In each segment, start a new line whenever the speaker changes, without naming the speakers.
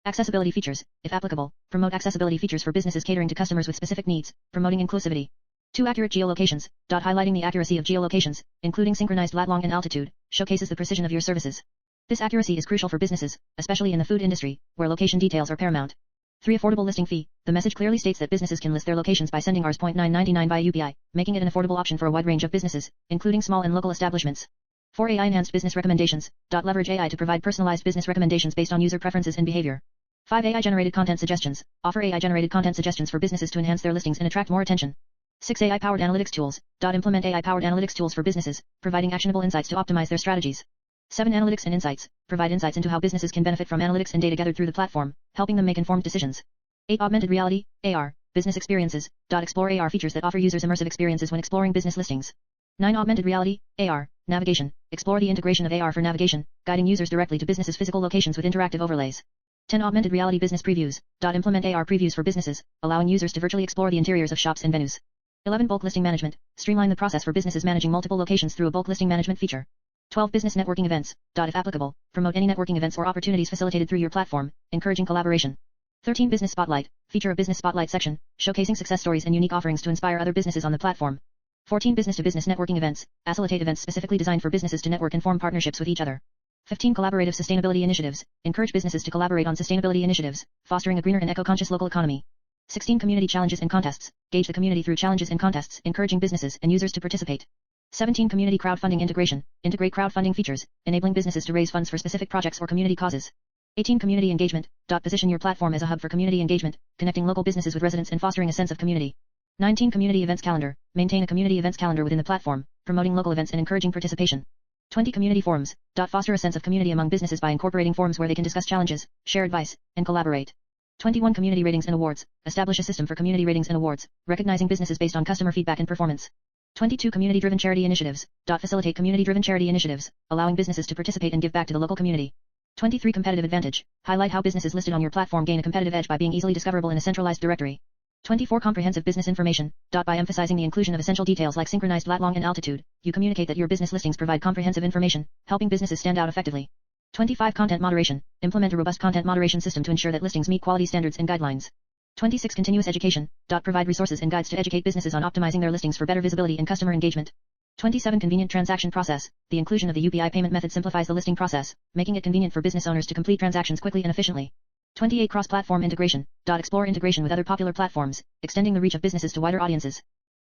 Accessibility features, if applicable, promote accessibility features for businesses catering to customers with specific needs, promoting inclusivity. 2. Accurate Geo-Locations, highlighting the accuracy of geolocations, including synchronized lat-long and altitude, showcases the precision of your services. This accuracy is crucial for businesses, especially in the food industry, where location details are paramount. 3. Affordable listing fee, the message clearly states that businesses can list their locations by sending Rs.999 by UPI, making it an affordable option for a wide range of businesses, including small and local establishments. 4. AI enhanced business recommendations, leverage AI to provide personalized business recommendations based on user preferences and behavior. 5. AI-generated content suggestions, offer AI-generated content suggestions for businesses to enhance their listings and attract more attention. 6. AI-powered analytics tools, implement AI-powered analytics tools for businesses, providing actionable insights to optimize their strategies. 7. Analytics and insights, provide insights into how businesses can benefit from analytics and data gathered through the platform, helping them make informed decisions. 8. Augmented reality, AR, business experiences, explore AR features that offer users immersive experiences when exploring business listings. 9. Augmented reality, AR, navigation, explore the integration of AR for navigation, guiding users directly to businesses' physical locations with interactive overlays. 10. Augmented reality business previews, implement AR previews for businesses, allowing users to virtually explore the interiors of shops and venues. 11. Bulk listing management, streamline the process for businesses managing multiple locations through a bulk listing management feature. 12. Business networking events, if applicable, promote any networking events or opportunities facilitated through your platform, encouraging collaboration. 13. Business spotlight, feature a business spotlight section, showcasing success stories and unique offerings to inspire other businesses on the platform. 14. Business-to-business networking events, facilitate events specifically designed for businesses to network and form partnerships with each other. 15. Collaborative sustainability initiatives, encourage businesses to collaborate on sustainability initiatives, fostering a greener and eco-conscious local economy. 16. Community challenges and contests, gauge the community through challenges and contests, encouraging businesses and users to participate. 17. Community crowdfunding integration, integrate crowdfunding features, enabling businesses to raise funds for specific projects or community causes. 18. Community engagement, position your platform as a hub for community engagement, connecting local businesses with residents and fostering a sense of community. 19. Community events calendar, maintain a community events calendar within the platform, promoting local events and encouraging participation. 20. Community forums, foster a sense of community among businesses by incorporating forums where they can discuss challenges, share advice, and collaborate. 21. Community ratings and awards, establish a system for community ratings and awards, recognizing businesses based on customer feedback and performance. 22. Community-driven charity initiatives, facilitate community-driven charity initiatives, allowing businesses to participate and give back to the local community. 23. Competitive advantage, highlight how businesses listed on your platform gain a competitive edge by being easily discoverable in a centralized directory. 24. Comprehensive business information, by emphasizing the inclusion of essential details like synchronized lat-long and altitude, you communicate that your business listings provide comprehensive information, helping businesses stand out effectively. 25. Content moderation, implement a robust content moderation system to ensure that listings meet quality standards and guidelines. 26. Continuous education, provide resources and guides to educate businesses on optimizing their listings for better visibility and customer engagement. 27. Convenient transaction process, the inclusion of the UPI payment method simplifies the listing process, making it convenient for business owners to complete transactions quickly and efficiently. 28. Cross-platform integration, explore integration with other popular platforms, extending the reach of businesses to wider audiences.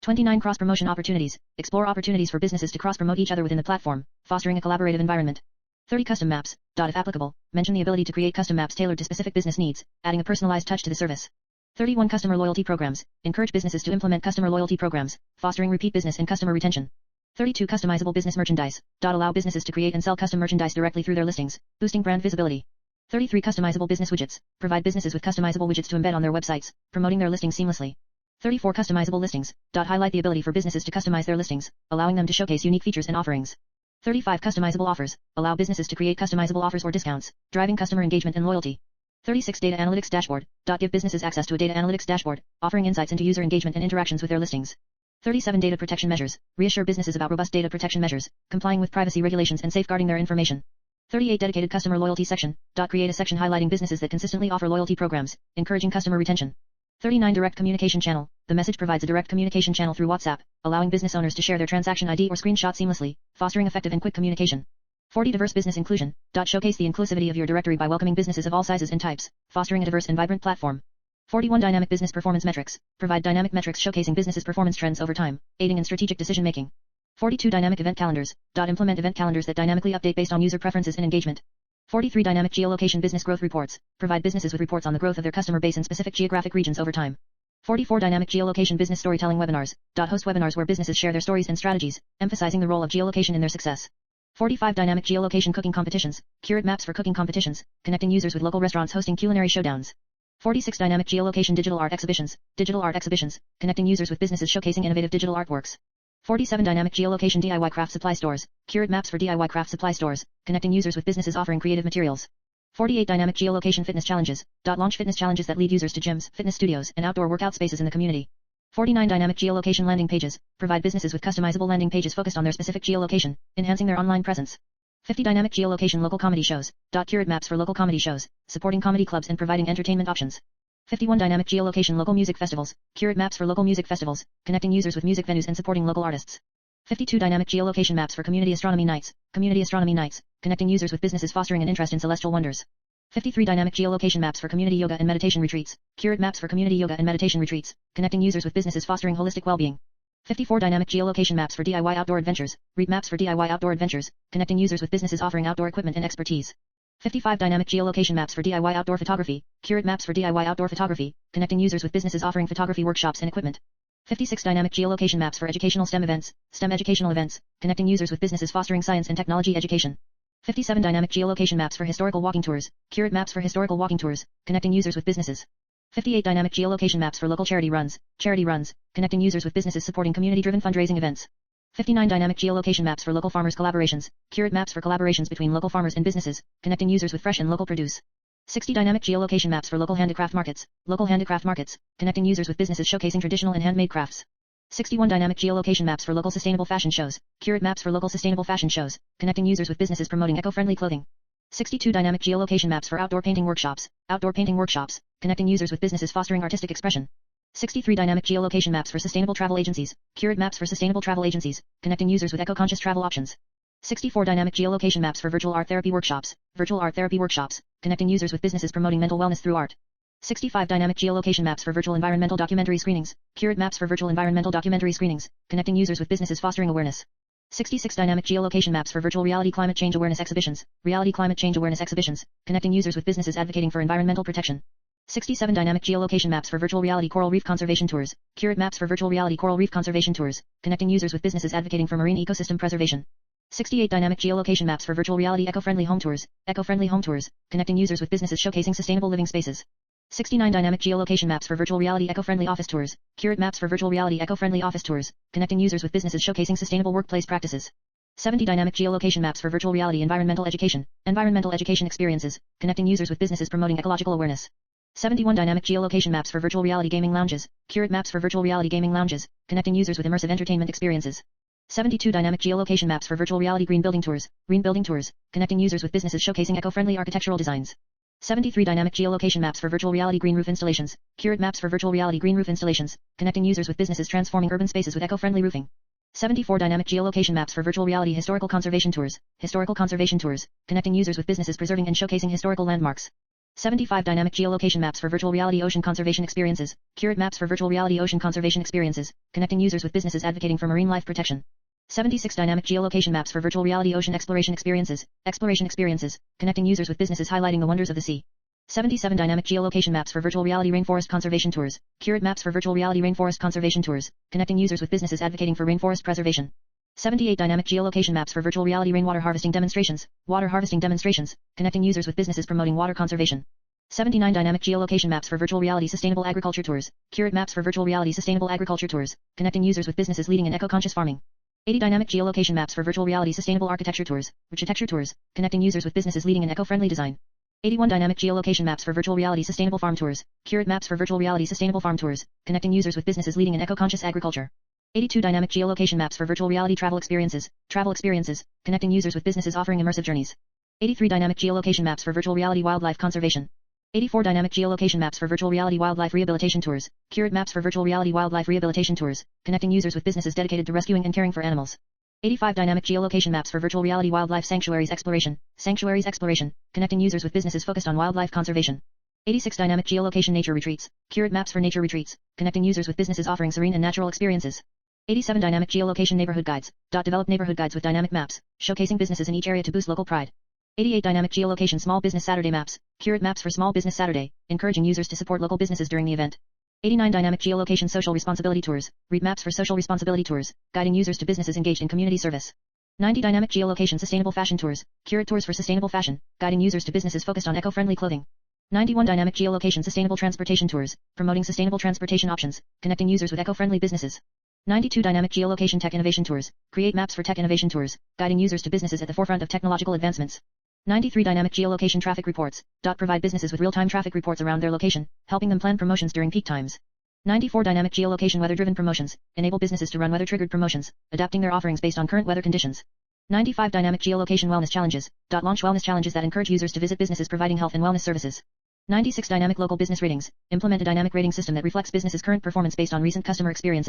29. Cross-promotion opportunities, explore opportunities for businesses to cross-promote each other within the platform, fostering a collaborative environment. 30. Custom maps, if applicable, mention the ability to create custom maps tailored to specific business needs, adding a personalized touch to the service. 31. Customer loyalty programs, encourage businesses to implement customer loyalty programs, fostering repeat business and customer retention. 32. Customizable business merchandise, allow businesses to create and sell custom merchandise directly through their listings, boosting brand visibility. 33. Customizable business widgets, provide businesses with customizable widgets to embed on their websites, promoting their listings seamlessly. 34. Customizable listings, highlight the ability for businesses to customize their listings, allowing them to showcase unique features and offerings. 35. Customizable offers, allow businesses to create customizable offers or discounts, driving customer engagement and loyalty. 36. Data analytics dashboard, give businesses access to a data analytics dashboard, offering insights into user engagement and interactions with their listings. 37. Data protection measures, reassure businesses about robust data protection measures, complying with privacy regulations and safeguarding their information. 38. Dedicated customer loyalty section, create a section highlighting businesses that consistently offer loyalty programs, encouraging customer retention. 39. Direct communication channel, the message provides a direct communication channel through WhatsApp, allowing business owners to share their transaction ID or screenshot seamlessly, fostering effective and quick communication. 40. Diverse business inclusion, showcase the inclusivity of your directory by welcoming businesses of all sizes and types, fostering a diverse and vibrant platform. 41. Dynamic business performance metrics, provide dynamic metrics showcasing businesses' performance trends over time, aiding in strategic decision making. 42. Dynamic event calendars, implement event calendars that dynamically update based on user preferences and engagement. 43. Dynamic geolocation business growth reports, provide businesses with reports on the growth of their customer base in specific geographic regions over time. 44. Dynamic geolocation business storytelling webinars, host webinars where businesses share their stories and strategies, emphasizing the role of geolocation in their success. 45. Dynamic geolocation cooking competitions, curate maps for cooking competitions, connecting users with local restaurants hosting culinary showdowns. 46. Dynamic geolocation digital art exhibitions, connecting users with businesses showcasing innovative digital artworks. 47. Dynamic geolocation DIY craft supply stores, curate maps for DIY craft supply stores, connecting users with businesses offering creative materials. 48. Dynamic geolocation fitness challenges, launch fitness challenges that lead users to gyms, fitness studios, and outdoor workout spaces in the community. 49. Dynamic geolocation landing pages, provide businesses with customizable landing pages focused on their specific geolocation, enhancing their online presence. 50 dynamic geolocation local comedy shows. Accurate maps for local comedy shows, supporting comedy clubs and providing entertainment options. 51 dynamic geolocation local music festivals. Accurate maps for local music festivals, connecting users with music venues and supporting local artists. 52 dynamic geolocation maps for community astronomy nights. Community astronomy nights, connecting users with businesses fostering an interest in celestial wonders. 53 dynamic geolocation maps for community yoga and meditation retreats. Accurate maps for community yoga and meditation retreats, connecting users with businesses fostering holistic well-being. 54 dynamic geolocation maps for DIY outdoor adventures. Read maps for DIY outdoor adventures, connecting users with businesses offering outdoor equipment and expertise. 55 dynamic geolocation maps for DIY outdoor photography. Accurate maps for DIY outdoor photography, connecting users with businesses offering photography workshops and equipment. 56 dynamic geolocation maps for educational STEM events. STEM educational events, connecting users with businesses fostering science and technology education. 57 dynamic geolocation maps for historical walking tours. Accurate maps for historical walking tours, connecting users with businesses. 58 dynamic geolocation maps for local charity runs, connecting users with businesses supporting community-driven fundraising events. 59 dynamic geolocation maps for local farmers collaborations. Accurate maps for collaborations between local farmers and businesses, connecting users with fresh and local produce. 60 dynamic geolocation maps for local handicraft markets, connecting users with businesses showcasing traditional and handmade crafts. 61 dynamic geolocation maps for local sustainable fashion shows. Accurate maps for local sustainable fashion shows, connecting users with businesses promoting eco-friendly clothing. 62 dynamic geolocation maps for outdoor painting workshops, connecting users with businesses fostering artistic expression. 63 dynamic geolocation maps for sustainable travel agencies. Accurate maps for sustainable travel agencies, connecting users with eco-conscious travel options. 64 dynamic geolocation maps for virtual art therapy workshops, connecting users with businesses promoting mental wellness through art. 65 dynamic geolocation maps for virtual environmental documentary screenings. Accurate maps for virtual environmental documentary screenings, connecting users with businesses fostering awareness. 66 dynamic geolocation maps for virtual reality climate change awareness exhibitions, connecting users with businesses advocating for environmental protection. 67 dynamic geolocation maps for virtual reality coral reef conservation tours. Accurate maps for virtual reality coral reef conservation tours, connecting users with businesses advocating for marine ecosystem preservation. 68 dynamic geolocation maps for virtual reality eco-friendly home tours, connecting users with businesses showcasing sustainable living spaces. 69 dynamic geolocation maps for virtual reality eco-friendly office tours. Accurate maps for virtual reality eco-friendly office tours, connecting users with businesses showcasing sustainable workplace practices. 70 dynamic geolocation maps for virtual reality environmental education experiences, connecting users with businesses promoting ecological awareness. 71 dynamic geolocation maps for virtual reality gaming lounges. Accurate maps for virtual reality gaming lounges, connecting users with immersive entertainment experiences. 72 dynamic geolocation maps for virtual reality green building tours, connecting users with businesses showcasing eco-friendly architectural designs. 73 dynamic geolocation maps for virtual reality green roof installations. Accurate maps for virtual reality green roof installations, connecting users with businesses transforming urban spaces with eco-friendly roofing. 74 dynamic geolocation maps for virtual reality historical conservation tours, connecting users with businesses preserving and showcasing historical landmarks. 75 dynamic geolocation maps for virtual reality ocean conservation experiences. Accurate maps for virtual reality ocean conservation experiences, connecting users with businesses advocating for marine life protection. 76 dynamic geolocation maps for virtual reality ocean exploration experiences, connecting users with businesses highlighting the wonders of the sea. 77 dynamic geolocation maps for virtual reality rainforest conservation tours. Accurate maps for virtual reality rainforest conservation tours, connecting users with businesses advocating for rainforest preservation. 78 dynamic geolocation maps for virtual reality rainwater harvesting demonstrations, connecting users with businesses promoting water conservation. 79 dynamic geolocation maps for virtual reality sustainable agriculture tours. Accurate maps for virtual reality sustainable agriculture tours, connecting users with businesses leading in eco-conscious farming. 80 dynamic geolocation maps for virtual reality sustainable architecture tours, connecting users with businesses leading in eco-friendly design. 81 dynamic geolocation maps for virtual reality sustainable farm tours. Accurate maps for virtual reality sustainable farm tours, connecting users with businesses leading in eco-conscious agriculture. 82 dynamic geolocation maps for virtual reality travel experiences, connecting users with businesses offering immersive journeys. 83 dynamic geolocation maps for virtual reality wildlife conservation. 84 dynamic geolocation maps for virtual reality wildlife rehabilitation tours. Accurate maps for virtual reality wildlife rehabilitation tours, connecting users with businesses dedicated to rescuing and caring for animals. 85 dynamic geolocation maps for virtual reality wildlife sanctuaries exploration, connecting users with businesses focused on wildlife conservation. 86 dynamic geolocation nature retreats. Accurate maps for nature retreats, connecting users with businesses offering serene and natural experiences. 87 dynamic geolocation neighborhood guides. Develop neighborhood guides with dynamic maps, showcasing businesses in each area to boost local pride. 88 dynamic geolocation small business Saturday maps. Accurate maps for small business Saturday, encouraging users to support local businesses during the event. 89 dynamic geolocation social responsibility tours. Read maps for social responsibility tours, guiding users to businesses engaged in community service. 90 dynamic geolocation sustainable fashion tours. Accurate tours for sustainable fashion, guiding users to businesses focused on eco-friendly clothing. 91 dynamic geolocation sustainable transportation tours, promoting sustainable transportation options, connecting users with eco-friendly businesses. 92 dynamic geolocation tech innovation tours. Create maps for tech innovation tours, guiding users to businesses at the forefront of technological advancements. 93 dynamic geolocation traffic reports. Provide businesses with real-time traffic reports around their location, helping them plan promotions during peak times. 94 dynamic geolocation weather-driven promotions. Enable businesses to run weather-triggered promotions, adapting their offerings based on current weather conditions. 95 Dynamic Geolocation Wellness Challenges. Launch wellness challenges that encourage users to visit businesses providing health and wellness services. 96 Dynamic Local Business Ratings. Implement a dynamic rating system that reflects businesses' current performance based on recent customer experiences.